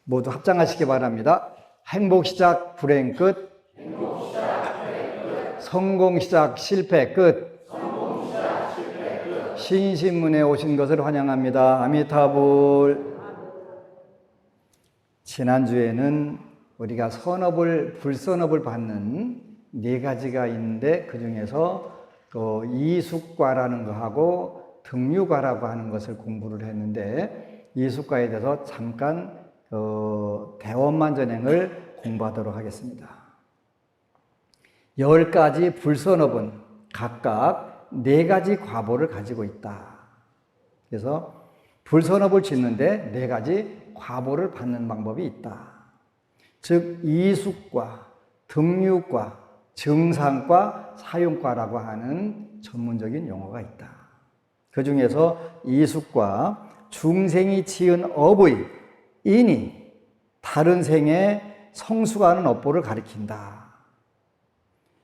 모두 합장하시기 바랍니다. 행복 시작, 불행 끝. 성공 시작, 실패 끝. 신신문에 오신 것을 환영합니다. 아미타불. 지난주에는 우리가 선업을, 불선업을 받는 네 가지가 있는데 그 중에서 이숙과라는 거하고 등류과라고 하는 것을 공부를 했는데 이숙과에 대해서 잠깐 대원만전행을 공부하도록 하겠습니다. 10가지 불선업은 각각 4가지 과보를 가지고 있다. 그래서 불선업을 짓는데 4가지 과보를 받는 방법이 있다. 즉 이숙과, 등류과, 정상과, 사용과라고 하는 전문적인 용어가 있다. 그 중에서 이숙과 중생이 지은 업의 인이 다른 생에 성수하는 업보를 가리킨다.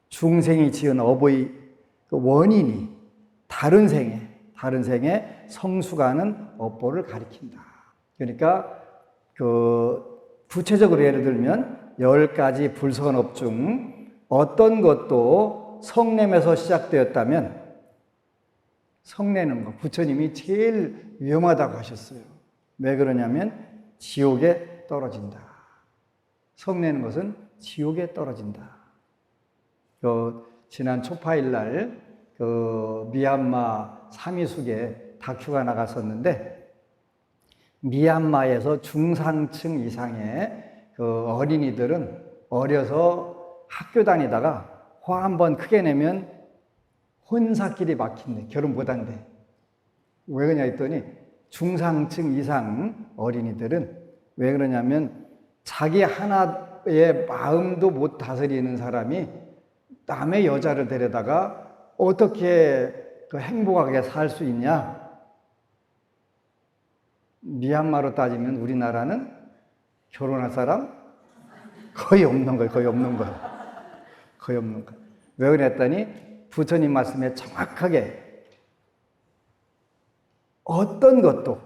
중생이 지은 업의 원인이 다른 생에 성수가는 업보를 가리킨다. 그러니까 구체적으로 예를 들면 10가지 불선업 중 어떤 것도 성냄에서 시작되었다면 성내는 거 부처님이 제일 위험하다고 하셨어요. 왜 그러냐면 지옥에 떨어진다. 성내는 것은 지옥에 떨어진다. 지난 초파일 날 미얀마 사미숙에 다큐가 나갔었는데 미얀마에서 중상층 이상의 어린이들은 어려서 학교 다니다가 화 한번 크게 내면 혼사길이 막힌대. 결혼 못한대. 왜 그러냐 했더니 중상층 이상 어린이들은 왜 그러냐면 자기 하나의 마음도 못 다스리는 사람이 남의 여자를 데려다가 어떻게 행복하게 살 수 있냐? 미얀마로 따지면 우리나라는 결혼할 사람 거의 없는 거예요. 거의 없는 거예요. 왜 그랬더니 부처님 말씀에 정확하게 어떤 것도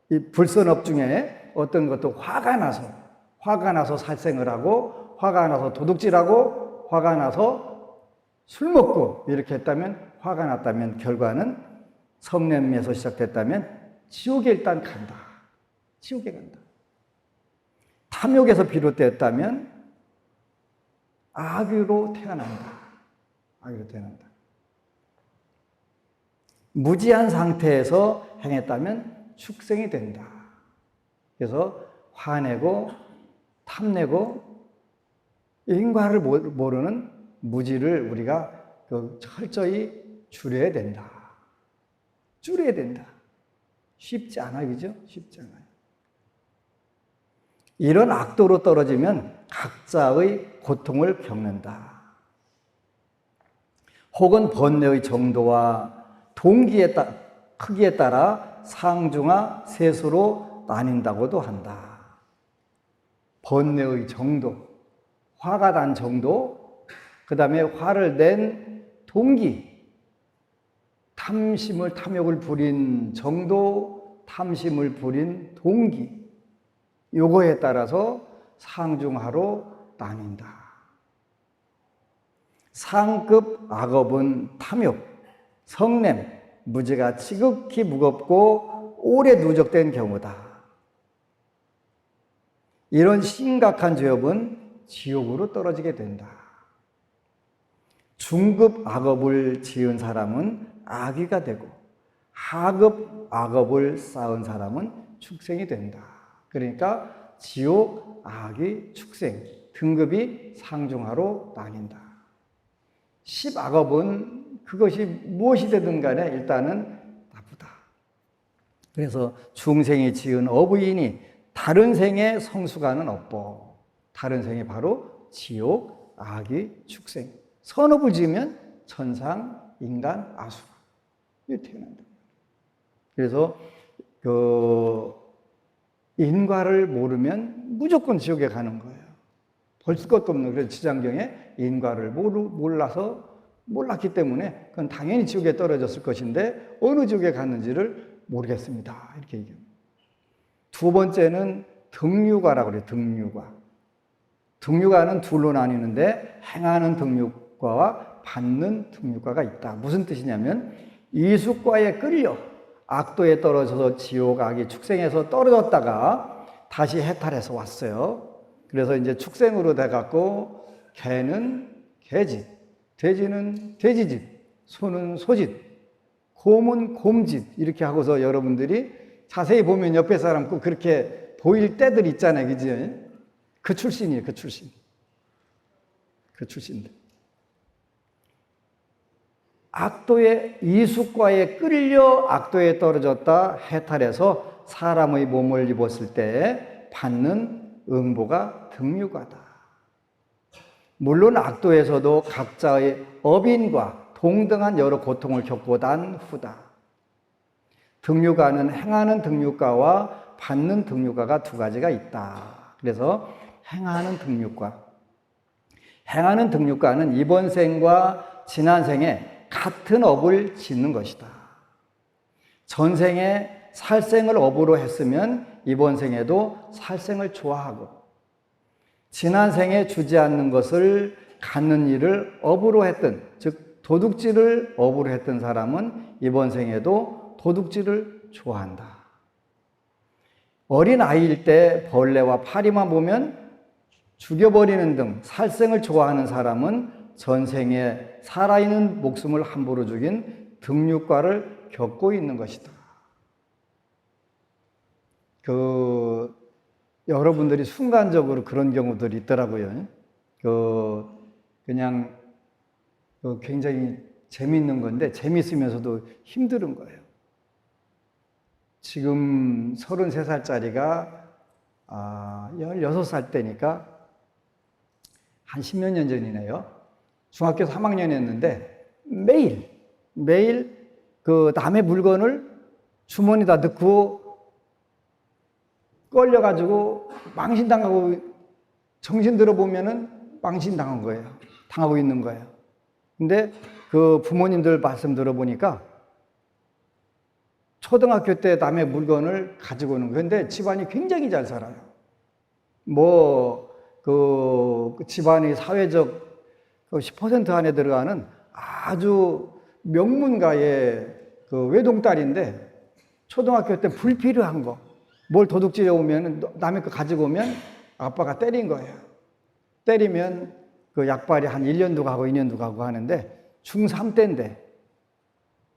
이 불선업 중에 어떤 것도 화가 나서 살생을 하고 화가 나서 도둑질하고 화가 나서 술 먹고 이렇게 했다면 화가 났다면 결과는 성냄에서 시작됐다면 지옥에 일단 간다. 지옥에 간다. 탐욕에서 비롯됐다면 악으로 태어난다. 무지한 상태에서 행했다면 축생이 된다. 그래서 화내고 탐내고 인과를 모르는 무지를 우리가 철저히 줄여야 된다. 쉽지 않아요. 그죠? 쉽지 않아요. 이런 악도로 떨어지면 각자의 고통을 겪는다. 혹은 번뇌의 정도와 동기의 크기에 따라 상중하 세수로 나뉜다고도 한다. 번뇌의 정도, 화가 난 정도, 그 다음에 화를 낸 동기, 탐욕을 부린 정도, 탐심을 부린 동기, 요거에 따라서 상중하로 나뉜다. 상급 악업은 탐욕, 성냄, 무지가 지극히 무겁고 오래 누적된 경우다. 이런 심각한 죄업은 지옥으로 떨어지게 된다. 중급 악업을 지은 사람은 악귀가 되고 하급 악업을 쌓은 사람은 축생이 된다. 그러니까 지옥, 악귀, 축생 등급이 상중하로 나뉜다. 10악업은 그것이 무엇이 되든 간에 일단은 나쁘다. 그래서 중생이 지은 업의인이 다른 생에 성수가는 업보. 다른 생이 바로 지옥, 악귀, 축생. 선업을 지으면 천상, 인간, 아수라. 이렇게 태어난다. 그래서 인과를 모르면 무조건 지옥에 가는 거예요. 볼 것도 없는. 그래서 지장경에 인과를 몰랐기 때문에 그건 당연히 지옥에 떨어졌을 것인데 어느 지옥에 갔는지를 모르겠습니다. 이렇게 얘기합니다. 두 번째는 등류과라고 그래요. 등류과. 등류과는 둘로 나뉘는데 행하는 등류과와 받는 등류과가 있다. 무슨 뜻이냐면 이수과에 끌려 악도에 떨어져서 지옥 악이 축생에서 떨어졌다가 다시 해탈해서 왔어요. 그래서 이제 축생으로 돼갖고 개는 개짓, 돼지는 돼지짓, 소는 소짓, 곰은 곰짓 이렇게 하고서 여러분들이 자세히 보면 옆에 사람 꼭 그렇게 보일 때들 있잖아요. 그지? 그 출신이에요. 그 출신. 그 출신들. 악도의 이수과에 끌려 악도에 떨어졌다 해탈해서 사람의 몸을 입었을 때 받는 응보가 등류과다. 물론 악도에서도 각자의 업인과 동등한 여러 고통을 겪고 난 후다. 등류과는 행하는 등류과와 받는 등류과가 두 가지가 있다. 그래서 행하는 등류과. 행하는 등류과는 이번 생과 지난 생에 같은 업을 짓는 것이다. 전생에 살생을 업으로 했으면 이번 생에도 살생을 좋아하고 지난 생에 주지 않는 것을 갖는 일을 업으로 했던, 즉 도둑질을 업으로 했던 사람은 이번 생에도 도둑질을 좋아한다. 어린 아이일 때 벌레와 파리만 보면 죽여버리는 등 살생을 좋아하는 사람은 전생에 살아있는 목숨을 함부로 죽인 등류과를 겪고 있는 것이다. 여러분들이 순간적으로 그런 경우들이 있더라고요. 그냥 굉장히 재미있는 건데 재미있으면서도 힘든 거예요. 지금 33살짜리가 16살 때니까 한 10몇 년 전이네요. 중학교 3학년이었는데 매일 그 남의 물건을 주머니에다 넣고 끌려가지고 망신당하고 정신 들어보면은 망신당한 거예요. 당하고 있는 거예요. 근데 그 부모님들 말씀 들어보니까 초등학교 때 남의 물건을 가지고 오는 거예요. 근데 집안이 굉장히 잘 살아요. 그 집안이 사회적 10% 안에 들어가는 아주 명문가의 그 외동딸인데 초등학교 때 불필요한 거, 뭘 도둑질해 오면 남의 거 가지고 오면 아빠가 때린 거예요. 때리면 그 약발이 한 1년도 가고 2년도 가고 하는데 중3 때인데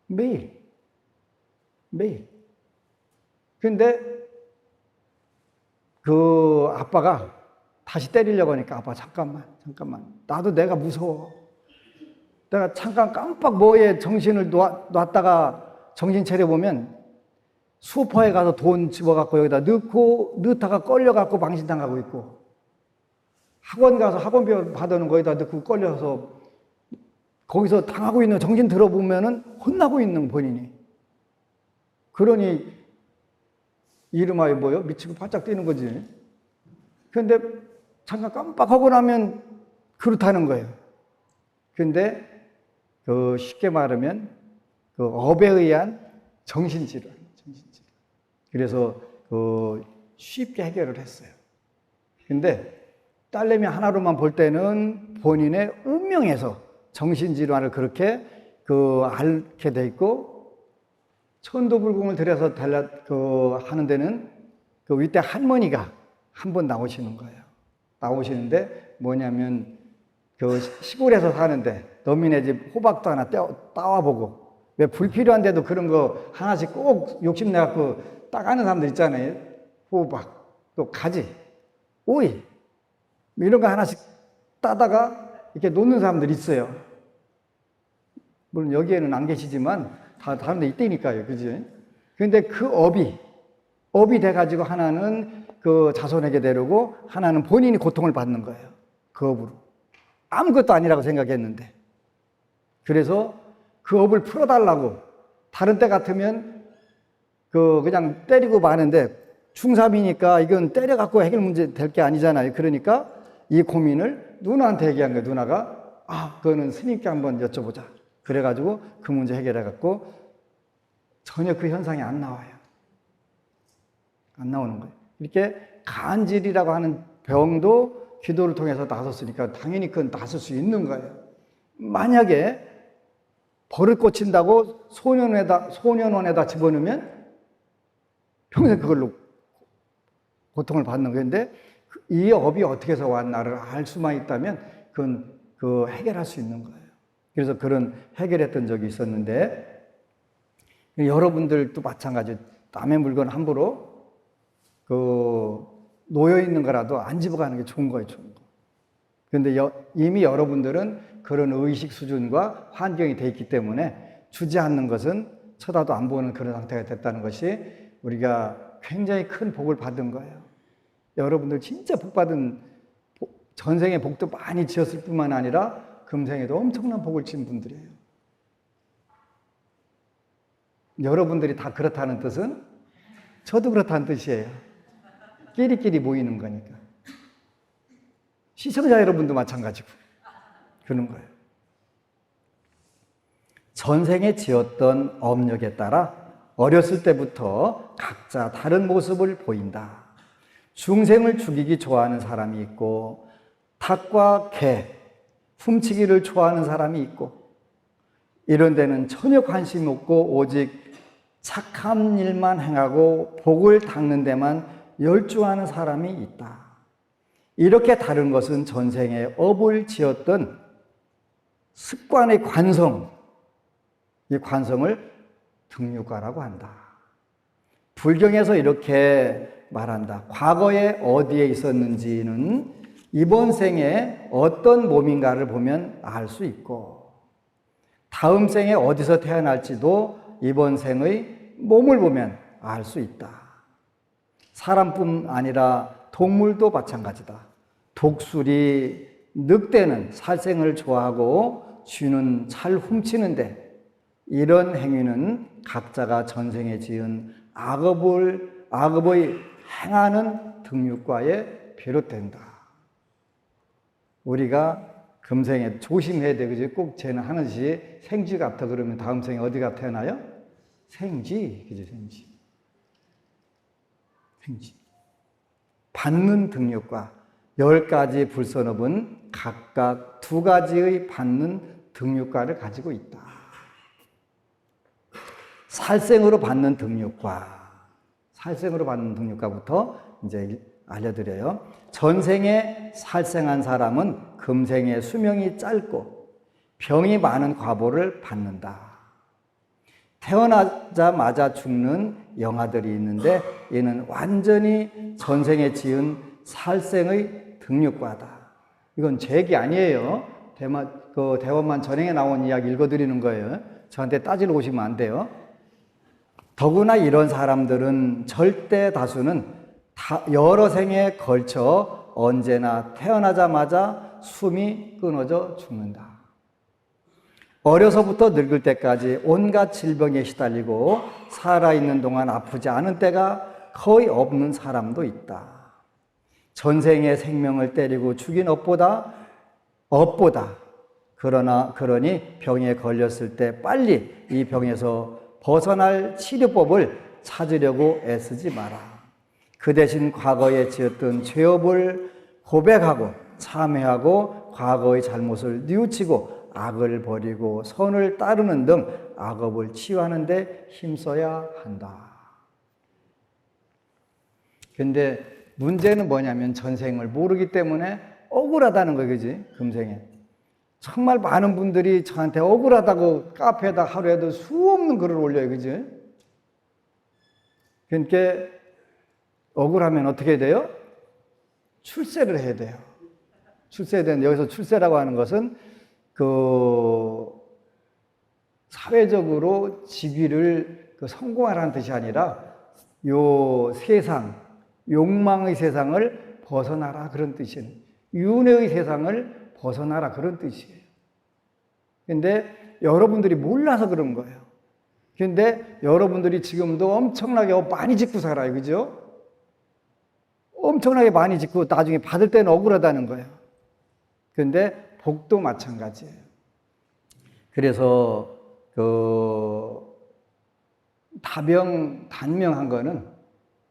매일. 근데 그 아빠가 다시 때리려고 하니까 아빠 잠깐만 나도 내가 무서워. 내가 잠깐 깜빡 뭐에 정신을 놨다가 정신 차려보면 슈퍼에 가서 돈 집어갖고 여기다 넣다가 끌려갖고 망신당하고 있고 학원 가서 학원비 받아놓은 거에다 넣고 끌려서 거기서 당하고 있는 정신 들어보면은 혼나고 있는 본인이. 그러니 이름하여 뭐요? 미치고 바짝 뛰는 거지. 그런데 잠깐 깜빡하고 나면 그렇다는 거예요. 그런데 쉽게 말하면 업에 의한 정신질환. 그래서 쉽게 해결을 했어요. 근데 딸내미 하나로만 볼 때는 본인의 운명에서 정신질환을 그렇게 앓게 돼 있고 천도불궁을 들여서 하는 데는 윗대 할머니가 한 번 나오시는 거예요. 나오시는데 뭐냐면 시골에서 사는데 너미네 집 호박도 하나 따와보고 왜 불필요한데도 그런 거 하나씩 꼭 욕심내갖고 따가는 사람들 있잖아요. 호박, 또 가지, 오이 이런 거 하나씩 따다가 이렇게 놓는 사람들 있어요. 물론 여기에는 안 계시지만 다른 데 있다니까요. 그지? 그런데 그 업이 돼가지고 하나는 그 자손에게 내려고 하나는 본인이 고통을 받는 거예요. 그 업으로. 아무것도 아니라고 생각했는데. 그래서 그 업을 풀어달라고 다른 때 같으면 그냥 때리고 마는데 중3이니까 이건 때려갖고 해결 문제 될 게 아니잖아요. 그러니까 이 고민을 누나한테 얘기한 거예요. 누나가 그거는 스님께 한번 여쭤보자. 그래가지고 그 문제 해결해갖고 전혀 그 현상이 안 나와요. 안 나오는 거예요. 이렇게 간질이라고 하는 병도 기도를 통해서 나섰으니까 당연히 그건 나설 수 있는 거예요. 만약에 버릇 고친다고 소년원에다 집어넣으면 평생 그걸로 고통을 받는 건데, 이 업이 어떻게 해서 왔나를 알 수만 있다면 그건 해결할 수 있는 거예요. 그래서 그런 해결했던 적이 있었는데, 여러분들도 마찬가지. 남의 물건 함부로 놓여 있는 거라도 안 집어가는 게 좋은 거예요, 좋은 거. 그런데 이미 여러분들은 그런 의식 수준과 환경이 돼 있기 때문에 주지 않는 것은 쳐다도 안 보는 그런 상태가 됐다는 것이 우리가 굉장히 큰 복을 받은 거예요. 여러분들 진짜 복받은, 전생에 복도 많이 지었을 뿐만 아니라 금생에도 엄청난 복을 지은 분들이에요. 여러분들이 다 그렇다는 뜻은 저도 그렇다는 뜻이에요. 끼리끼리 모이는 거니까. 시청자 여러분도 마찬가지고 그런 거예요. 전생에 지었던 업력에 따라 어렸을 때부터 각자 다른 모습을 보인다. 중생을 죽이기 좋아하는 사람이 있고, 닭과 개, 훔치기를 좋아하는 사람이 있고, 이런 데는 전혀 관심이 없고 오직 착한 일만 행하고 복을 닦는 데만 열중하는 사람이 있다. 이렇게 다른 것은 전생에 업을 지었던 습관의 관성, 이 관성을 등육과라고 한다. 불경에서 이렇게 말한다. 과거에 어디에 있었는지는 이번 생에 어떤 몸인가를 보면 알 수 있고, 다음 생에 어디서 태어날지도 이번 생의 몸을 보면 알 수 있다. 사람뿐 아니라 동물도 마찬가지다. 독수리, 늑대는 살생을 좋아하고 쥐는 잘 훔치는데, 이런 행위는 각자가 전생에 지은 악업의 행하는 등육과에 비롯된다. 우리가 금생에 조심해야 돼. 그지? 꼭 쟤는 하는 짓이 생쥐 같아. 그러면 다음 생에 어디가 태어나요? 생쥐. 그지? 생쥐. 받는 등육과 10가지 불선업은 각각 2가지의 받는 등육과를 가지고 있다. 살생으로 받는 등육과. 살생으로 받는 등육과부터 이제 알려드려요. 전생에 살생한 사람은 금생에 수명이 짧고 병이 많은 과보를 받는다. 태어나자마자 죽는 영아들이 있는데, 이는 완전히 전생에 지은 살생의 등육과다. 이건 제 얘기 아니에요. 대원만 전행에 나온 이야기 읽어드리는 거예요. 저한테 따지러 오시면 안 돼요. 더구나 이런 사람들은 절대 다수는 여러 생에 걸쳐 언제나 태어나자마자 숨이 끊어져 죽는다. 어려서부터 늙을 때까지 온갖 질병에 시달리고 살아있는 동안 아프지 않은 때가 거의 없는 사람도 있다. 전생의 생명을 때리고 죽인 그러니 병에 걸렸을 때 빨리 이 병에서 벗어날 치료법을 찾으려고 애쓰지 마라. 그 대신 과거에 지었던 죄업을 고백하고 참회하고 과거의 잘못을 뉘우치고 악을 버리고 선을 따르는 등 악업을 치유하는 데 힘써야 한다. 근데 문제는 뭐냐면 전생을 모르기 때문에 억울하다는 거예요. 그지? 금생에. 정말 많은 분들이 저한테 억울하다고 카페에다 하루에도 수없는 글을 올려요. 그지? 그러니까 억울하면 어떻게 돼요? 출세를 해야 돼요. 출세해야 되는데, 여기서 출세라고 하는 것은 사회적으로 직위를 성공하라는 뜻이 아니라 요 세상, 욕망의 세상을 벗어나라 그런 뜻이에요. 윤회의 세상을 벗어나라 그런 뜻이에요. 근데 여러분들이 몰라서 그런 거예요. 근데 여러분들이 지금도 엄청나게 많이 짓고 살아요. 그죠? 엄청나게 많이 짓고 나중에 받을 때는 억울하다는 거예요. 근데 복도 마찬가지예요. 그래서 단명한 거는,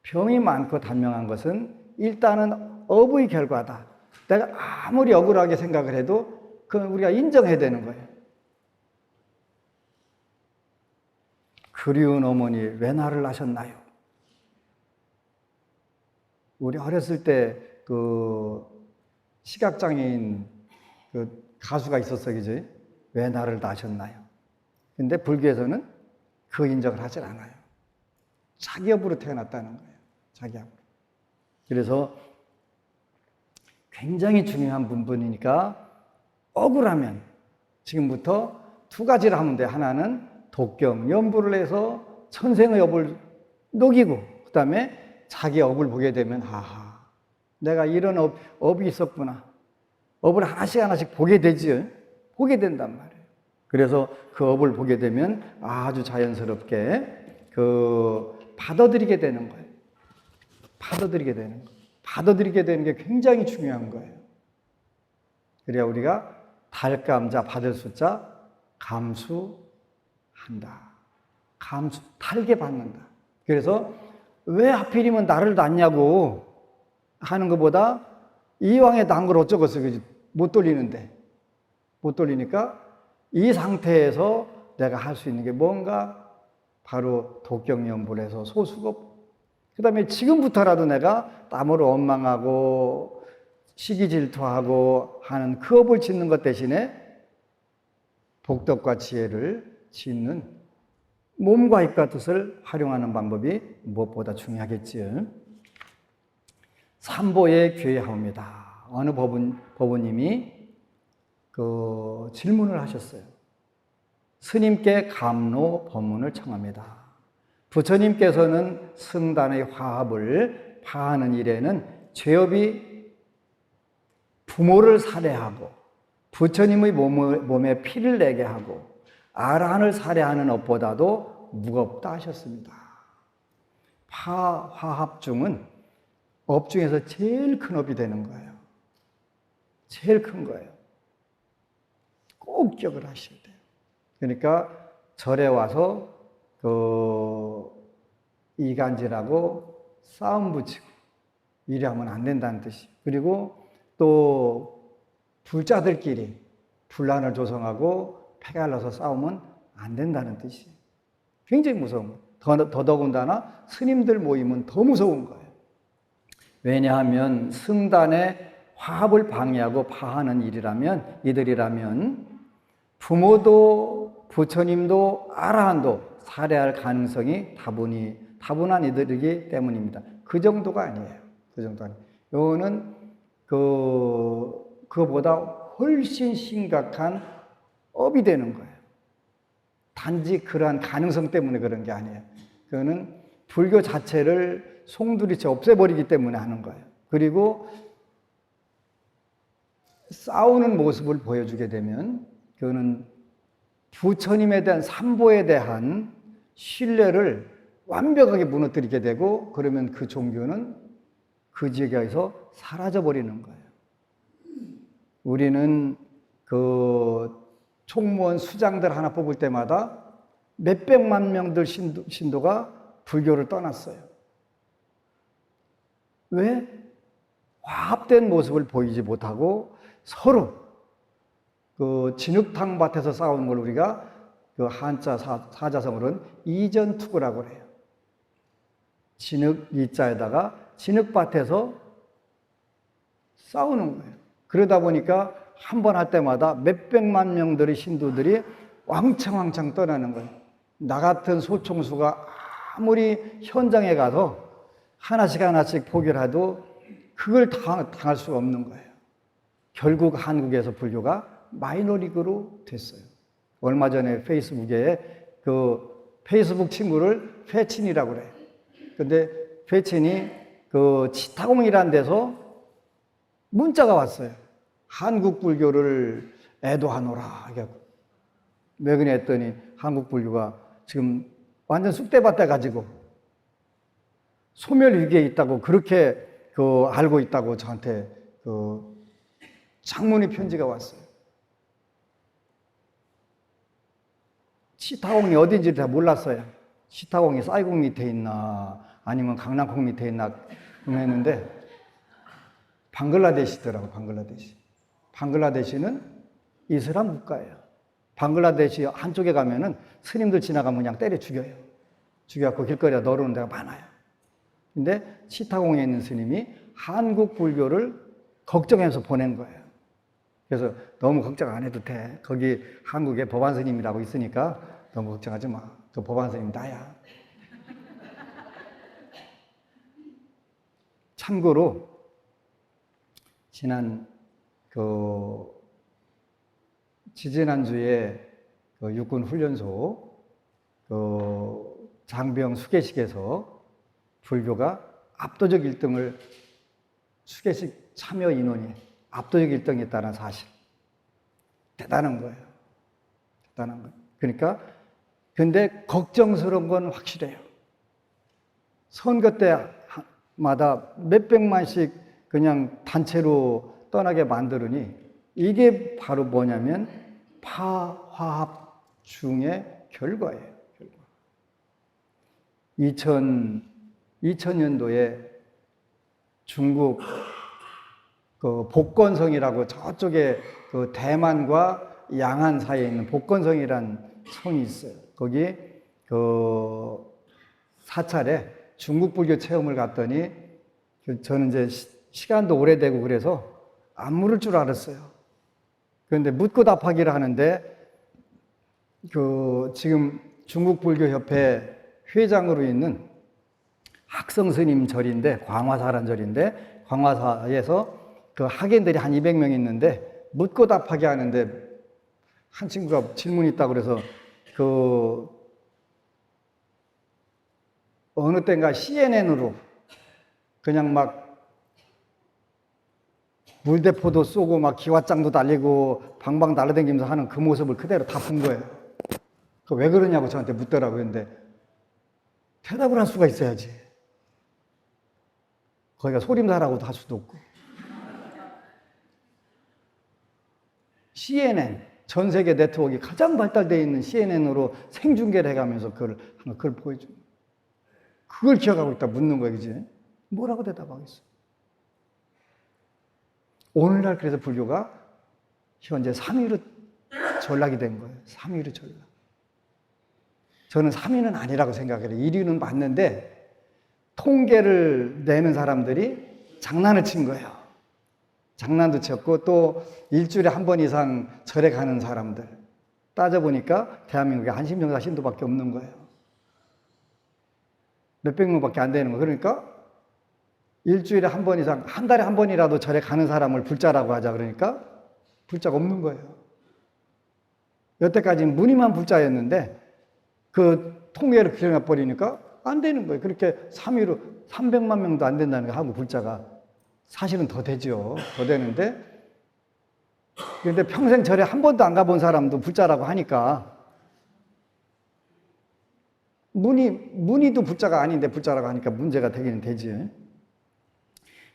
병이 많고 단명한 것은 일단은 업의 결과다. 내가 아무리 억울하게 생각을 해도 그건 우리가 인정해야 되는 거예요. 그리운 어머니 왜 나를 낳으셨나요? 우리 어렸을 때 그 시각장애인 그 가수가 있었어요, 그지? 왜 나를 낳으셨나요? 근데 불교에서는 그 인정을 하질 않아요. 자기 업으로 태어났다는 거예요. 자기 업으로. 그래서 굉장히 중요한 부분이니까 억울하면 지금부터 두 가지를 하면 돼요. 하나는 독경, 연부를 해서 천생의 업을 녹이고, 그 다음에 자기 업을 보게 되면 하하, 내가 이런 업이 있었구나. 업을 하나씩 하나씩 보게 되지요. 보게 된단 말이에요. 그래서 그 업을 보게 되면 아주 자연스럽게 받아들이게 되는 거예요. 받아들이게 되는 거예요. 받아들이게 되는 게 굉장히 중요한 거예요. 그래야 우리가 달감자 받을 숫자 감수한다. 달게 받는다. 그래서 왜 하필이면 나를 낳냐고 하는 것보다 이왕에 난 걸 어쩌겠어. 못 돌리는데. 못 돌리니까 이 상태에서 내가 할 수 있는 게 뭔가 바로 독경연불에서 소수업. 그 다음에 지금부터라도 내가 땀으로 원망하고 시기 질투하고 하는 그 업을 짓는 것 대신에 복덕과 지혜를 짓는 몸과 입과 뜻을 활용하는 방법이 무엇보다 중요하겠지요. 삼보에 귀하옵니다. 어느 법우님이 질문을 하셨어요. 스님께 감로 법문을 청합니다. 부처님께서는 승단의 화합을 파하는 일에는 죄업이 부모를 살해하고 부처님의 몸에 피를 내게 하고 아라한을 살해하는 업보다도 무겁다 하셨습니다. 화합 중은 업 중에서 제일 큰 업이 되는 거예요. 제일 큰 거예요. 꼭 기억을 하셔야 돼요. 그러니까 절에 와서 이간질하고 싸움 붙이고 이래 하면 안 된다는 뜻이에요. 그리고 또 불자들끼리 분란을 조성하고 패갈라서 싸우면 안 된다는 뜻이에요. 굉장히 무서운 거예요. 더더군다나 스님들 모임은 더 무서운 거예요. 왜냐하면 승단의 화합을 방해하고 파하는 이들이라면 부모도 부처님도 아라한도 살해할 가능성이 다분한 이들이기 때문입니다. 그 정도가 아니에요. 그 정도 아니에요. 이거는 그거보다 훨씬 심각한 업이 되는 거예요. 단지 그러한 가능성 때문에 그런 게 아니에요. 그거는 불교 자체를 송두리째 없애버리기 때문에 하는 거예요. 그리고 싸우는 모습을 보여주게 되면 그거는 부처님에 대한 삼보에 대한 신뢰를 완벽하게 무너뜨리게 되고, 그러면 그 종교는 그 지역에서 사라져버리는 거예요. 우리는 총무원 수장들 하나 뽑을 때마다 몇백만 명들 신도가 불교를 떠났어요. 왜? 화합된 모습을 보이지 못하고 서로 진흙탕 밭에서 싸우는 걸 우리가 한자 사자성어로는 이전투구라고 그래요. 진흙 이자에다가 진흙밭에서 싸우는 거예요. 그러다 보니까 한 번 할 때마다 몇백만 명들의 신도들이 왕창 떠나는 거예요. 나 같은 소총수가 아무리 현장에 가서 하나씩 포기를 해도 그걸 당할 수가 없는 거예요. 결국 한국에서 불교가 마이너리그로 됐어요. 얼마 전에 페이스북에 페이스북 친구를 회친이라고 그래요. 근데 회친이 치타공이라는 데서 문자가 왔어요. 한국 불교를 애도하노라. 왜 그래 했더니 한국 불교가 지금 완전 쑥대밭 돼가지고 소멸 위기에 있다고 그렇게 알고 있다고 저한테 장문의 편지가 왔어요. 치타공이 어딘지 다 몰랐어요. 치타공이 사이공 밑에 있나 아니면 강낭콩 밑에 있나 했는데 방글라데시더라고, 방글라데시. 방글라데시는 이슬람 국가예요. 방글라데시 한쪽에 가면은 스님들 지나가면 그냥 때려 죽여요. 죽여갖고 길거리에 널어놓은 데가 많아요. 근데 치타공에 있는 스님이 한국 불교를 걱정해서 보낸 거예요. 그래서 너무 걱정 안 해도 돼. 거기 한국에 법안 스님이라고 있으니까 너무 걱정하지 마. 그 법안 스님 나야. 참고로 지지난주에 육군 훈련소 장병 수계식에서 불교가 압도적 1등을 수계식 참여 인원이 압도적 1등했다는 사실. 대단한 거예요. 대단한 거예요. 그러니까 근데 걱정스러운 건 확실해요. 선거 때마다 몇백만씩 그냥 단체로 떠나게 만들으니 이게 바로 뭐냐면 파화합 중의 결과예요. 2000년도에 중국 복건성이라고 저쪽에 대만과 양안 사이에 있는 복건성이라는 성이 있어요. 거기 사찰에 중국 불교 체험을 갔더니 저는 이제 시간도 오래되고 그래서 안 물을 줄 알았어요. 그런데 묻고 답하기를 하는데 지금 중국 불교 협회 회장으로 있는 학성 스님 절인데 광화사란 절인데 광화사에서 학인들이 한 200명 있는데 묻고 답하기 하는데 한 친구가 질문이 있다고 그래서 어느 때인가 CNN으로 그냥 막 물대포도 쏘고 막 기왓장도 달리고 방방 날아다니면서 하는 그 모습을 그대로 다 본 거예요. 왜 그러냐고 저한테 묻더라고요. 근데 대답을 할 수가 있어야지. 거기가 소림사라고도 할 수도 없고. CNN, 전 세계 네트워크가 가장 발달되어 있는 CNN으로 생중계를 해가면서 그걸 보여줘. 그걸 기억하고 있다 묻는 거야, 그지? 뭐라고 대답하겠어? 오늘날 그래서 불교가 현재 3위로 전락이 된 거예요. 3위로 전락. 저는 3위는 아니라고 생각해요. 1위는 맞는데 통계를 내는 사람들이 장난을 친 거예요. 장난도 쳤고 또 일주일에 한 번 이상 절에 가는 사람들 따져보니까 대한민국에 한심정사 신도밖에 없는 거예요. 몇백 명밖에 안 되는 거예요. 그러니까 일주일에 한 번 이상, 한 달에 한 번이라도 절에 가는 사람을 불자라고 하자 그러니까 불자가 없는 거예요. 여태까지 무늬만 불자였는데 그 통계를 기억해버리니까 안 되는 거예요. 그렇게 3위로 300만 명도 안 된다는 거 한국 불자가 사실은 더 되죠. 더 되는데 그런데 평생 절에 한 번도 안 가본 사람도 불자라고 하니까 무늬도 불자가 아닌데 불자라고 하니까 문제가 되기는 되지.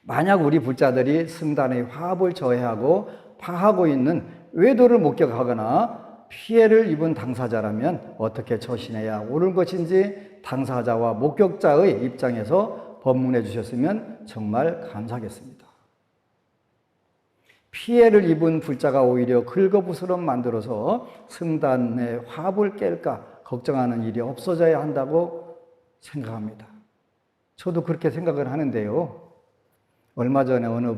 만약 우리 불자들이 승단의 화합을 저해하고 파하고 있는 외도를 목격하거나 피해를 입은 당사자라면 어떻게 처신해야 옳은 것인지 당사자와 목격자의 입장에서 법문해 주셨으면 정말 감사하겠습니다. 피해를 입은 불자가 오히려 긁어부스럼 만들어서 승단의 화합을 깰까 걱정하는 일이 없어져야 한다고 생각합니다. 저도 그렇게 생각을 하는데요. 얼마 전에 어느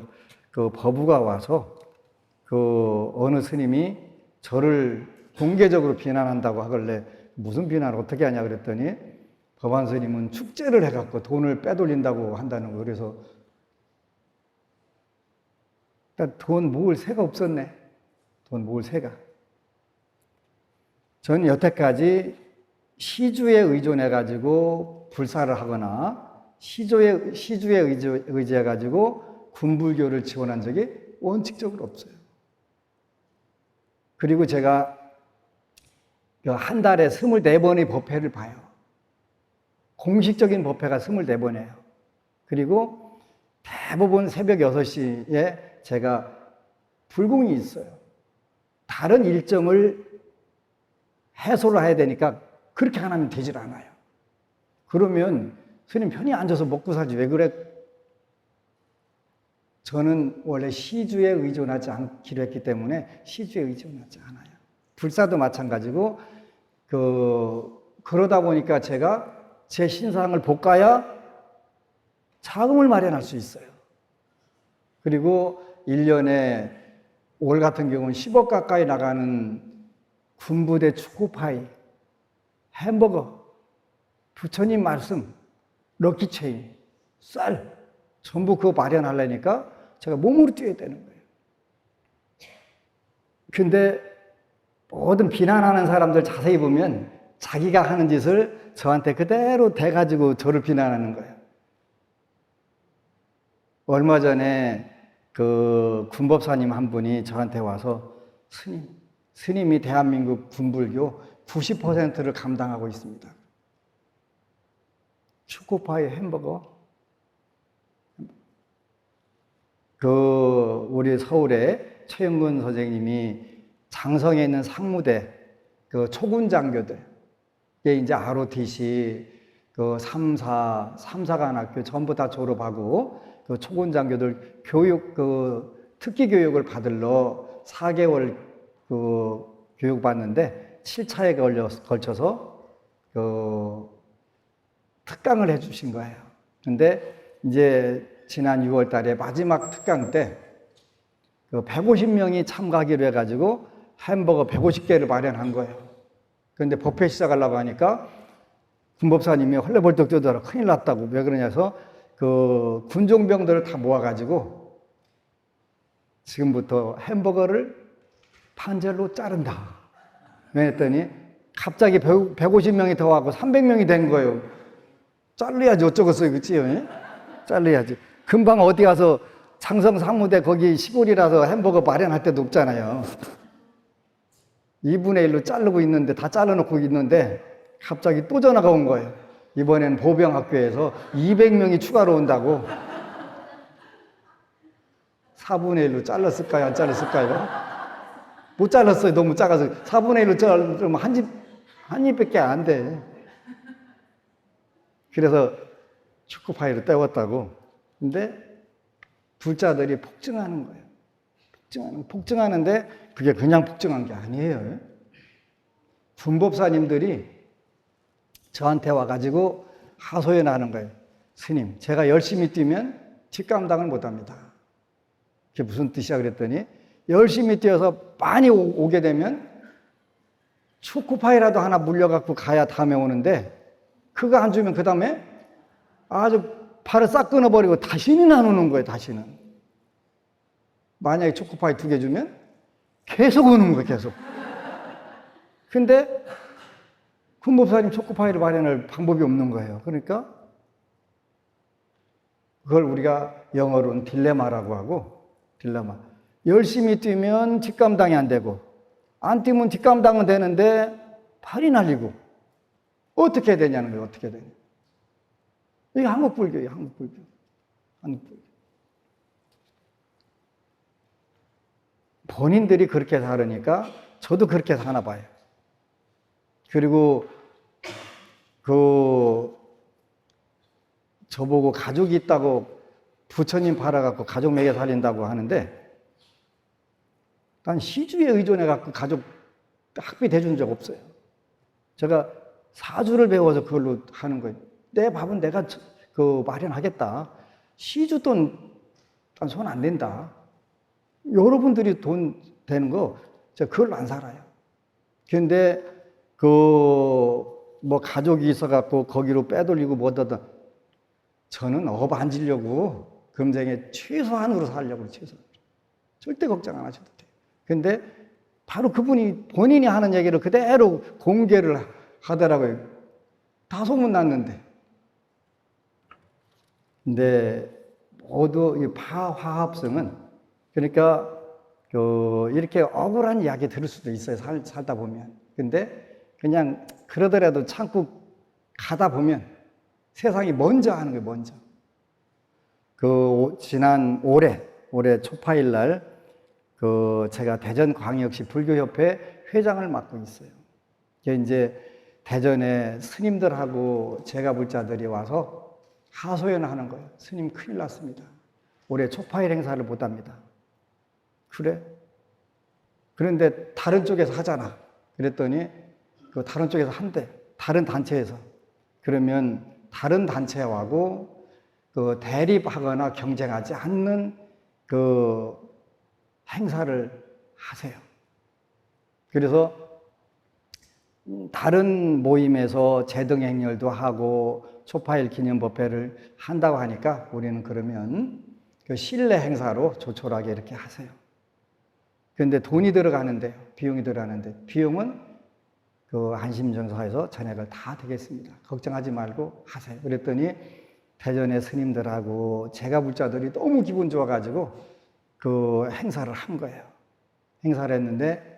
법우가 와서 어느 스님이 저를 공개적으로 비난한다고 하길래 무슨 비난을 어떻게 하냐 그랬더니 법안 스님은 축제를 해갖고 돈을 빼돌린다고 한다는 거. 그래서 돈 모을 새가 없었네. 돈 모을 새가. 저는 여태까지 시주에 의존해가지고 불사를 하거나 시주에 의지해가지고 군불교를 지원한 적이 원칙적으로 없어요. 그리고 제가 한 달에 24번의 법회를 봐요. 공식적인 법회가 24번이에요. 그리고 대부분 새벽 6시에 제가 불공이 있어요. 다른 일정을 해소를 해야 되니까 그렇게 안 하면 되질 않아요. 그러면 스님 편히 앉아서 먹고 살지 왜 그래? 저는 원래 시주에 의존하지 않기로 했기 때문에 시주에 의존하지 않아요. 불사도 마찬가지고, 그러다 보니까 제가 제 신상을 볶아야 자금을 마련할 수 있어요. 그리고 1년에 올 같은 경우는 10억 가까이 나가는 군부대 초코파이, 햄버거, 부처님 말씀, 럭키체인, 쌀, 전부 그거 마련하려니까 제가 몸으로 뛰어야 되는 거예요. 근데 모든 비난하는 사람들 자세히 보면 자기가 하는 짓을 저한테 그대로 대가지고 저를 비난하는 거예요. 얼마 전에 그 군법사님 한 분이 저한테 와서 스님이 대한민국 군불교 90%를 감당하고 있습니다. 초코파이, 햄버거. 우리 서울에 최영근 선생님이 장성에 있는 상무대, 초군장교들, 이게 이제 ROTC, 3사관학교 전부 다 졸업하고, 초군장교들 교육, 특기 교육을 받으러 4개월 교육받는데 7차에 걸쳐서 특강을 해주신 거예요. 근데 이제 지난 6월 달에 마지막 특강 때 150명이 참가하기로 해가지고 햄버거 150개를 마련한 거예요. 그런데 법회 시작하려고 하니까 군법사님이 헐레벌떡 뛰어들어 큰일 났다고. 왜 그러냐 해서 군종병들을 다 모아가지고 지금부터 햄버거를 판젤로 자른다. 왜랬더니 갑자기 150명이 더 하고 300명이 된 거예요. 자르야지 어쩌겠어요, 그치? 자르야지. 금방 어디 가서 장성 상무대 거기 시골이라서 햄버거 마련할 데도 없잖아요. 2분의 1로 자르고 있는데, 다 잘라놓고 있는데 갑자기 또 전화가 온 거예요. 이번엔 보병학교에서 200명이 추가로 온다고. 4분의 1로 잘랐을까요? 안 잘랐을까요? 못 잘랐어요. 너무 작아서. 4분의 1로 자르면 한 입밖에 안 돼. 그래서 초코파이를 때웠다고. 근데 불자들이 폭증하는 거예요. 폭증하는데 그게 그냥 폭증한 게 아니에요. 군법사님들이 저한테 와가지고 하소연하는 거예요. 스님, 제가 열심히 뛰면 뒷감당을 못합니다. 그게 무슨 뜻이야 그랬더니 열심히 뛰어서 많이 오게 되면 초코파이라도 하나 물려갖고 가야 다음에 오는데 그거 안 주면 그 다음에 아주 팔을 싹 끊어버리고 다시는 안 오는 거예요. 다시는. 만약에 초코파이 2개 주면 계속 오는 거예요. 계속. 근데 군법사님 초코파이를 마련할 방법이 없는 거예요. 그러니까 그걸 우리가 영어로는 딜레마라고 하고, 딜레마. 열심히 뛰면 뒷감당이 안 되고, 안 뛰면 뒷감당은 되는데 팔이 날리고, 어떻게 해야 되냐는 거예요. 어떻게 해야 되냐. 이게 한국불교예요. 한국불교. 본인들이 그렇게 살으니까 저도 그렇게 사나 봐요. 그리고 저보고 가족이 있다고 부처님 팔아갖고 가족 먹여 살린다고 하는데 난 시주에 의존해갖고 가족 학비 대준 적 없어요. 제가 사주를 배워서 그걸로 하는 거예요. 내 밥은 내가 마련하겠다. 시주 돈 손 안 댄다. 여러분들이 돈 되는 거 제가 그걸로 안 살아요. 그런데 가족이 있어갖고 거기로 빼돌리고 뭐더든 저는 업 안 지려고 금생에 최소한으로 살려고 최소한. 절대 걱정 안 하셔도 돼요. 근데 바로 그분이 본인이 하는 얘기를 그대로 공개를 하더라고요. 다 소문났는데. 근데 모두 이 파화합성은 그러니까 이렇게 억울한 이야기 들을 수도 있어요. 살다 보면. 근데 그냥 그러더라도 참고 가다 보면 세상이 먼저 하는 거예요. 먼저. 지난 올해 초파일 날 제가 대전광역시 불교협회 회장을 맡고 있어요. 이제 대전에 스님들하고 제가 불자들이 와서 하소연하는 거예요. 스님 큰일 났습니다. 올해 초파일 행사를 못 합니다. 그래? 그런데 다른 쪽에서 하잖아. 그랬더니 그 다른 쪽에서 한대. 다른 단체에서. 그러면 다른 단체하고 그 대립하거나 경쟁하지 않는 그 행사를 하세요. 그래서 다른 모임에서 제등행렬도 하고 초파일 기념법회를 한다고 하니까 우리는 그러면 그 실내 행사로 조촐하게 이렇게 하세요. 그런데 돈이 들어가는데요. 비용이 들어가는데 비용은 그 안심정서에서 전액을 다 되겠습니다. 걱정하지 말고 하세요. 그랬더니 대전의 스님들하고 제가불자들이 너무 기분 좋아가지고 그 행사를 한 거예요. 행사를 했는데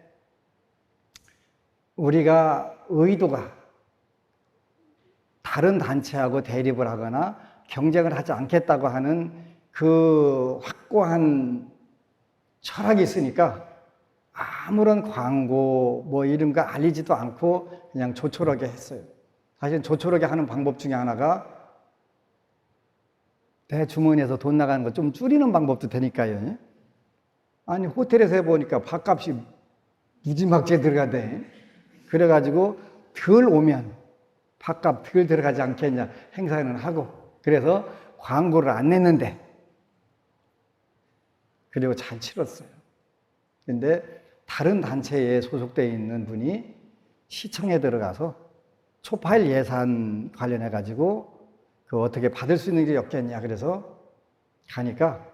우리가 의도가 다른 단체하고 대립을 하거나 경쟁을 하지 않겠다고 하는 그 확고한 철학이 있으니까 아무런 광고 뭐 이런 거 알리지도 않고 그냥 조촐하게 했어요. 사실 조촐하게 하는 방법 중에 하나가 내 주머니에서 돈 나가는 거 좀 줄이는 방법도 되니까요. 아니 호텔에서 해보니까 밥값이 무지막지에 들어가대. 그래가지고 덜 오면 밥값 덜 들어가지 않겠냐 행사는 하고 그래서 광고를 안 냈는데 그리고 잘 치렀어요. 근데 다른 단체에 소속되어 있는 분이 시청에 들어가서 초파일 예산 관련해가지고 그 어떻게 받을 수 있는 게 없겠냐 그래서 가니까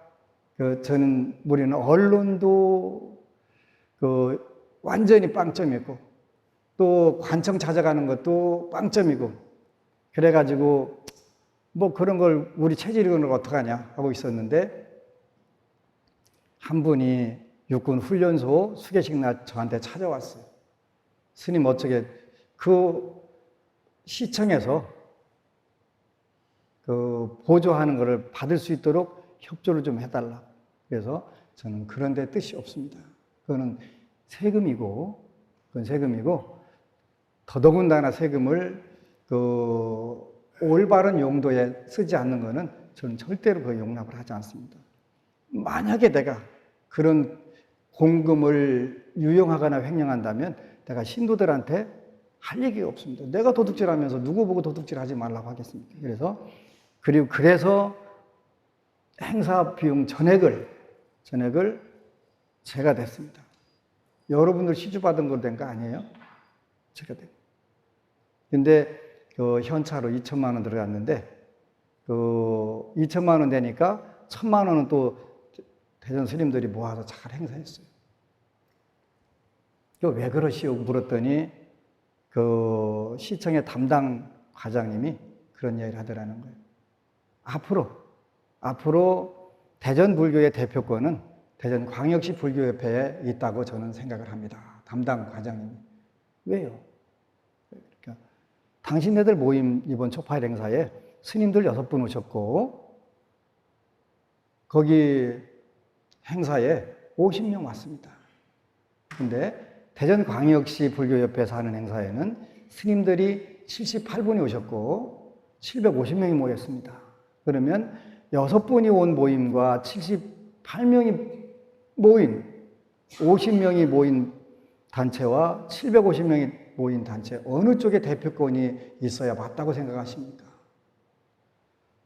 우리는 언론도 그 완전히 빵점이고 또 관청 찾아가는 것도 빵점이고 그래가지고 뭐 그런 걸 우리 체질이고는 어떡하냐 하고 있었는데 한 분이 육군 훈련소 수계식 날 저한테 찾아왔어요. 스님 어떻게 그 시청에서 그 보조하는 것을 받을 수 있도록 협조를 좀 해달라. 그래서 저는 그런 데 뜻이 없습니다. 그건 세금이고 더더군다나 세금을 그 올바른 용도에 쓰지 않는 것은 저는 절대로 그 용납을 하지 않습니다. 만약에 내가 그런 공금을 유용하거나 횡령한다면 내가 신도들한테 할 얘기가 없습니다. 내가 도둑질하면서 누구 보고 도둑질하지 말라고 하겠습니다. 그래서 행사 비용 전액을 제가 냈습니다. 여러분들 시주받은 걸 된 거 아니에요? 제가 된. 근데 그 현차로 2천만 원 들어갔는데 그 2천만 원 되니까 1,000만 원은 또 대전 스님들이 모아서 잘 행사했어요. 왜 그러시오? 물었더니 그 시청의 담당 과장님이 그런 이야기를 하더라는 거예요. 앞으로 대전 불교의 대표권은 대전 광역시 불교협회에 있다고 저는 생각을 합니다. 담당 과장님이. 왜요? 그러니까 당신네들 모임 이번 초파일 행사에 스님들 6분 오셨고 거기 행사에 50명 왔습니다. 근데 대전광역시 불교협회에서 하는 행사에는 스님들이 78분이 오셨고 750명이 모였습니다. 그러면 6분이 온 모임과 78명이 모인 50명이 모인 단체와 750명이 모인 단체 어느 쪽에 대표권이 있어야 맞다고 생각하십니까?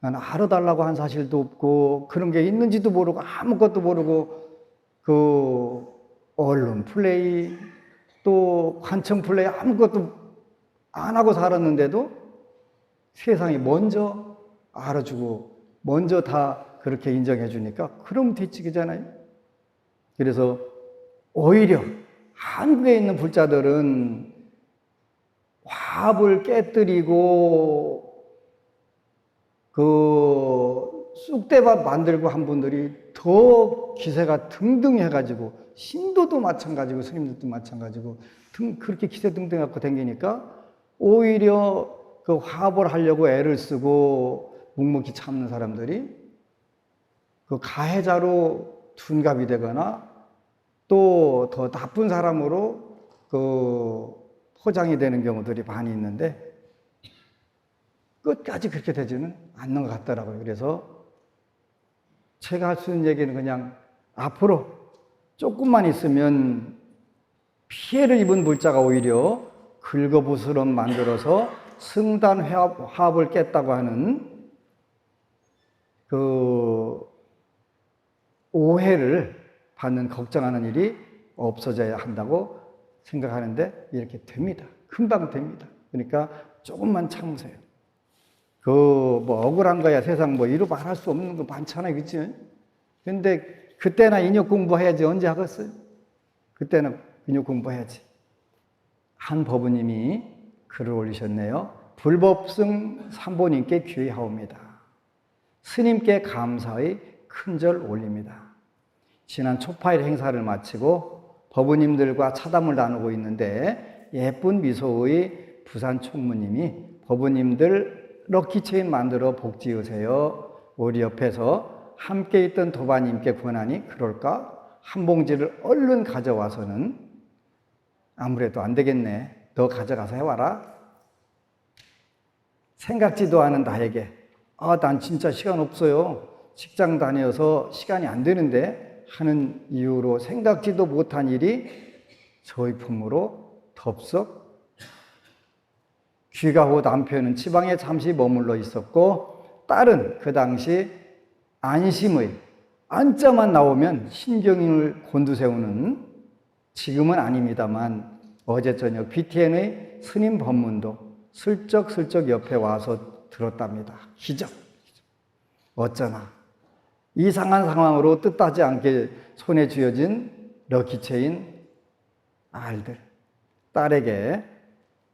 나는 알아달라고 한 사실도 없고 그런 게 있는지도 모르고 아무것도 모르고 그 언론 플레이 또 관청 플레이 아무것도 안 하고 살았는데도 세상이 먼저 알아주고 먼저 다 그렇게 인정해 주니까 그럼 뒤치기잖아요. 그래서 오히려 한국에 있는 불자들은 화합을 깨뜨리고 그 쑥대밭 만들고 한 분들이 더 기세가 등등해가지고 신도도 마찬가지고 스님들도 마찬가지고 그렇게 기세 등등해갖고 다니니까 오히려 그 화합을 하려고 애를 쓰고 묵묵히 참는 사람들이 그 가해자로 둔갑이 되거나 또 더 나쁜 사람으로 그 포장이 되는 경우들이 많이 있는데 끝까지 그렇게 되지는 않는 것 같더라고요. 그래서 제가 할 수 있는 얘기는 그냥 앞으로 조금만 있으면 피해를 입은 물자가 오히려 긁어부스럼 만들어서 승단 화합을 깼다고 하는 그 오해를 받는 걱정하는 일이 없어져야 한다고 생각하는데 이렇게 됩니다. 금방 됩니다. 그러니까 조금만 참으세요. 뭐 억울한 거야 세상 뭐 이루 말할 수 없는 거 많잖아요. 그치? 근데 그때나 인욕 공부해야지 언제 하겠어요? 그때는 인욕 공부해야지. 한 법우님이 글을 올리셨네요. 불법승 삼보님께 귀하옵니다. 스님께 감사의 큰절 올립니다. 지난 초파일 행사를 마치고 법우님들과 차담을 나누고 있는데 예쁜 미소의 부산 총무님이 법우님들 럭키체인 만들어 복 지으세요. 우리 옆에서 함께 있던 도바님께 권하니 그럴까? 한 봉지를 얼른 가져와서는 아무래도 안 되겠네. 너 가져가서 해와라. 생각지도 않은 나에게 난 진짜 시간 없어요. 직장 다녀서 시간이 안 되는데 하는 이유로 생각지도 못한 일이 저희 품으로 덥석 귀가 후 남편은 지방에 잠시 머물러 있었고 딸은 그 당시 안심의 안자만 나오면 신경을 곤두세우는 지금은 아닙니다만 어제 저녁 BTN의 스님 법문도 슬쩍슬쩍 옆에 와서 들었답니다. 기적. 어쩌나 이상한 상황으로 뜻하지 않게 손에 쥐어진 럭키체인 알들 딸에게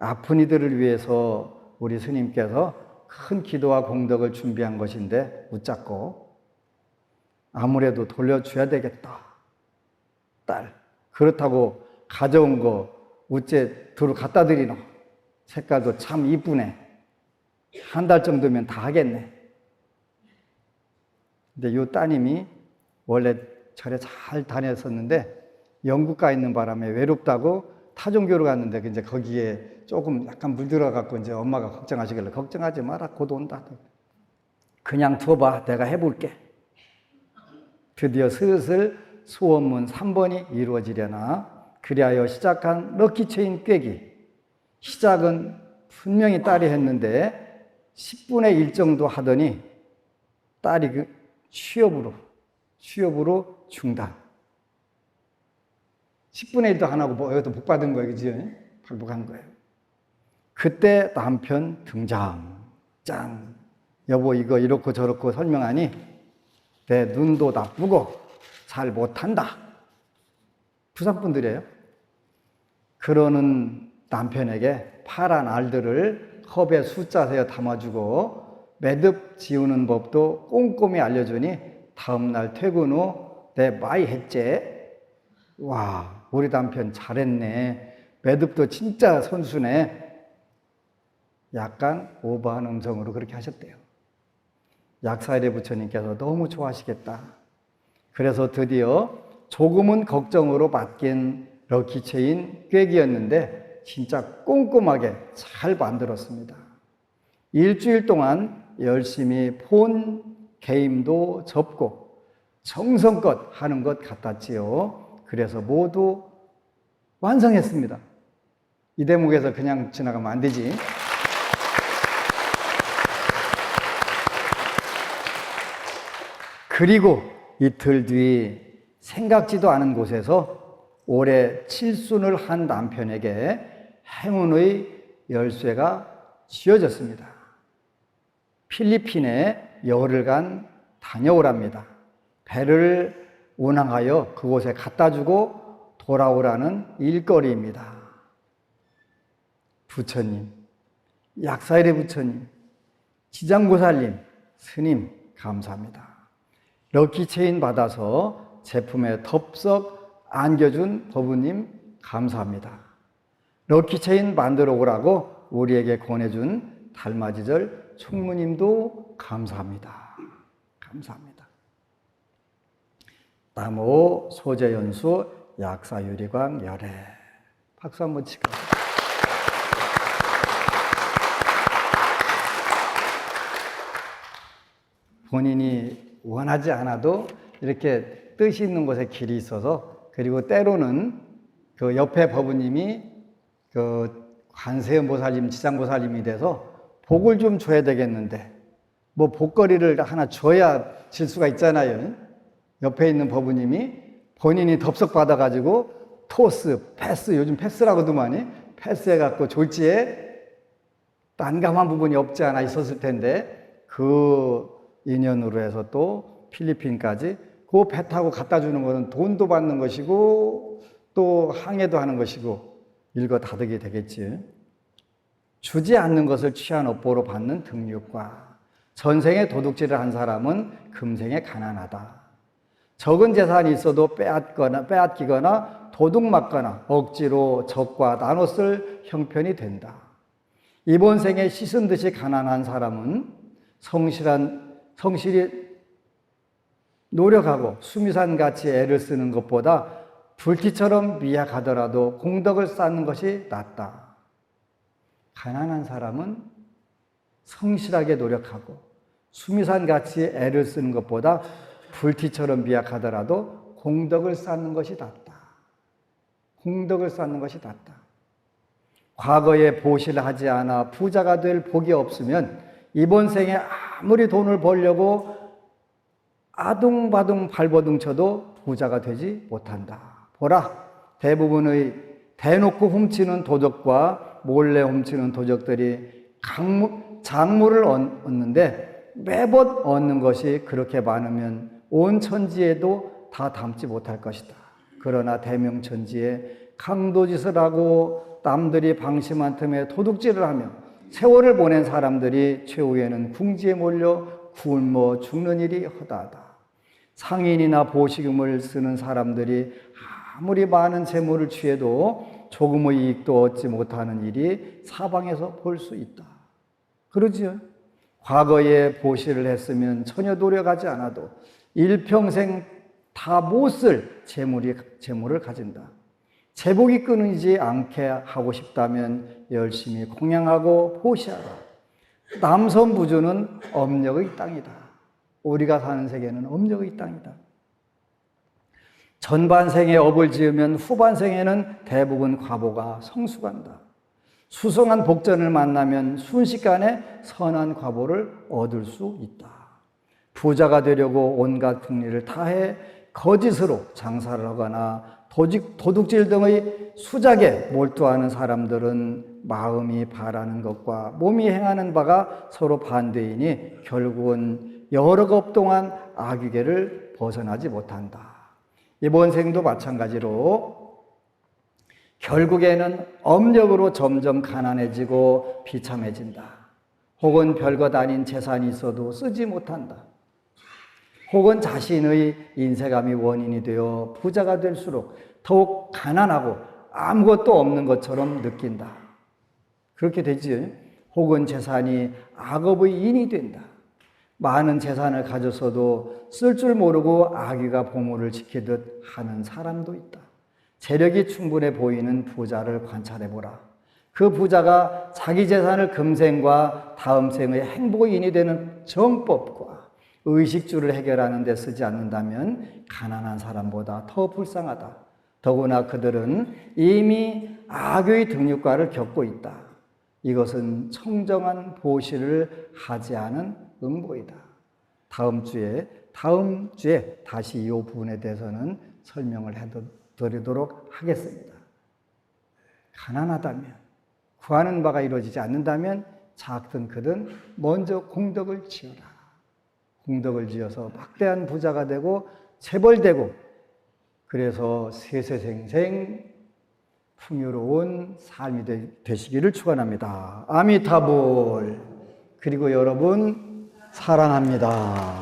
아픈 이들을 위해서 우리 스님께서 큰 기도와 공덕을 준비한 것인데 웃잡고 아무래도 돌려줘야 되겠다. 딸 그렇다고 가져온 거 어째 두루 갖다 드리노? 색깔도 참 이쁘네. 한 달 정도면 다 하겠네. 근데 요 따님이 원래 절에 잘 다녔었는데 영국 가 있는 바람에 외롭다고 타종교로 갔는데 이제 거기에 조금 약간 물들어갖고 이제 엄마가 걱정하시길래 걱정하지 마라. 곧 온다. 그냥 둬봐. 내가 해볼게. 드디어 슬슬 소원문 3번이 이루어지려나 그리하여 시작한 럭키체인 꿰기. 시작은 분명히 딸이 했는데 10분의 1 정도 하더니 딸이 취업으로 중단. 10분의 1도 안 하고 여기도 복 받은 거예요. 그지? 발복한 거예요. 그때 남편 등장. 짠. 여보 이거 이렇고 저렇고 설명하니 내 눈도 나쁘고 잘 못한다. 부산분들이에요. 그러는 남편에게 파란 알들을 컵에 숫자 세어 담아주고 매듭 지우는 법도 꼼꼼히 알려주니 다음날 퇴근 후 내 많이 했지. 와 우리 남편 잘했네. 매듭도 진짜 선수네. 약간 오버한 음성으로 그렇게 하셨대요. 약사일의 부처님께서 너무 좋아하시겠다. 그래서 드디어 조금은 걱정으로 바뀐 럭키체인 꿰기였는데 진짜 꼼꼼하게 잘 만들었습니다. 일주일 동안 열심히 폰 게임도 접고 정성껏 하는 것 같았지요. 그래서 모두 완성했습니다. 이 대목에서 그냥 지나가면 안 되지. 그리고 이틀 뒤 생각지도 않은 곳에서 올해 칠순을 한 남편에게 행운의 열쇠가 쥐어졌습니다. 필리핀에 열흘간 다녀오랍니다. 배를 운항하여 그곳에 갖다 주고 돌아오라는 일거리입니다. 부처님, 약사일의 부처님, 지장고살님, 스님 감사합니다. 럭키체인 받아서 제품에 덥석 안겨준 법우님 감사합니다. 럭키체인 만들어 오라고 우리에게 권해준 달맞이절 총무님도 감사합니다. 감사합니다. 나무 소재연수 약사유리광 열애. 박수 한번 치고. 본인이 원하지 않아도 이렇게 뜻이 있는 곳에 길이 있어서, 그리고 때로는 그 옆에 법부님이 그 관세음보살님, 지장보살님이 돼서 복을 좀 줘야 되겠는데, 뭐 복거리를 하나 줘야 질 수가 있잖아요. 옆에 있는 법부님이 본인이 덥석 받아가지고 토스, 패스, 요즘 패스라고도 많이 패스해갖고 졸지에 난감한 부분이 없지 않아 있었을 텐데, 그 인연으로 해서 또 필리핀까지 그 배 타고 갖다 주는 거는 돈도 받는 것이고 또 항해도 하는 것이고 일거다득이 되겠지. 주지 않는 것을 취한 업보로 받는 등육과, 전생에 도둑질을 한 사람은 금생에 가난하다. 적은 재산이 있어도 빼앗기거나 도둑 맞거나 억지로 적과 나눠 쓸 형편이 된다. 이번 생에 씻은 듯이 가난한 사람은 성실히 노력하고 수미산같이 애를 쓰는 것보다 불티처럼 미약하더라도 공덕을 쌓는 것이 낫다. 가난한 사람은 성실하게 노력하고 수미산같이 애를 쓰는 것보다 불티처럼 미약하더라도 공덕을 쌓는 것이 낫다. 공덕을 쌓는 것이 낫다. 과거에 보시를 하지 않아 부자가 될 복이 없으면 이번 생에 아무리 돈을 벌려고 아둥바둥 발버둥 쳐도 부자가 되지 못한다. 보라, 대부분의 대놓고 훔치는 도적과 몰래 훔치는 도적들이 작물을 얻는데 매번 얻는 것이 그렇게 많으면 온 천지에도 다 담지 못할 것이다. 그러나 대명천지에 강도짓을 하고 남들이 방심한 틈에 도둑질을 하며 세월을 보낸 사람들이 최후에는 궁지에 몰려 굶어 죽는 일이 허다하다. 상인이나 보시금을 쓰는 사람들이 아무리 많은 재물을 취해도 조금의 이익도 얻지 못하는 일이 사방에서 볼 수 있다. 그러지요. 과거에 보시를 했으면 전혀 노력하지 않아도 일평생 다 못 쓸 재물을 가진다. 제복이 끊이지 않게 하고 싶다면 열심히 공양하고 보시하라. 남선부주는 업력의 땅이다. 우리가 사는 세계는 업력의 땅이다. 전반생에 업을 지으면 후반생에는 대부분 과보가 성숙한다. 수성한 복전을 만나면 순식간에 선한 과보를 얻을 수 있다. 부자가 되려고 온갖 궁리를 다해 거짓으로 장사를 하거나 도둑질 등의 수작에 몰두하는 사람들은 마음이 바라는 것과 몸이 행하는 바가 서로 반대이니 결국은 여러 급 동안 악유계를 벗어나지 못한다. 이번 생도 마찬가지로 결국에는 업력으로 점점 가난해지고 비참해진다. 혹은 별것 아닌 재산이 있어도 쓰지 못한다. 혹은 자신의 인색함이 원인이 되어 부자가 될수록 더욱 가난하고 아무것도 없는 것처럼 느낀다. 그렇게 되지. 혹은 재산이 악업의 인이 된다. 많은 재산을 가졌어도 쓸 줄 모르고 아귀가 보물을 지키듯 하는 사람도 있다. 재력이 충분해 보이는 부자를 관찰해보라. 그 부자가 자기 재산을 금생과 다음 생의 행복의 인이 되는 정법과 의식주를 해결하는 데 쓰지 않는다면 가난한 사람보다 더 불쌍하다. 더구나 그들은 이미 악의 등육과를 겪고 있다. 이것은 청정한 보시를 하지 않은 응보이다. 다음 주에 다시 이 부분에 대해서는 설명을 해드리도록 하겠습니다. 가난하다면, 구하는 바가 이루어지지 않는다면 작든 크든 먼저 공덕을 지어라. 공덕을 지어서 막대한 부자가 되고 재벌되고, 그래서 세세생생 풍요로운 삶이 되시기를 축원합니다. 아미타불. 그리고 여러분 사랑합니다.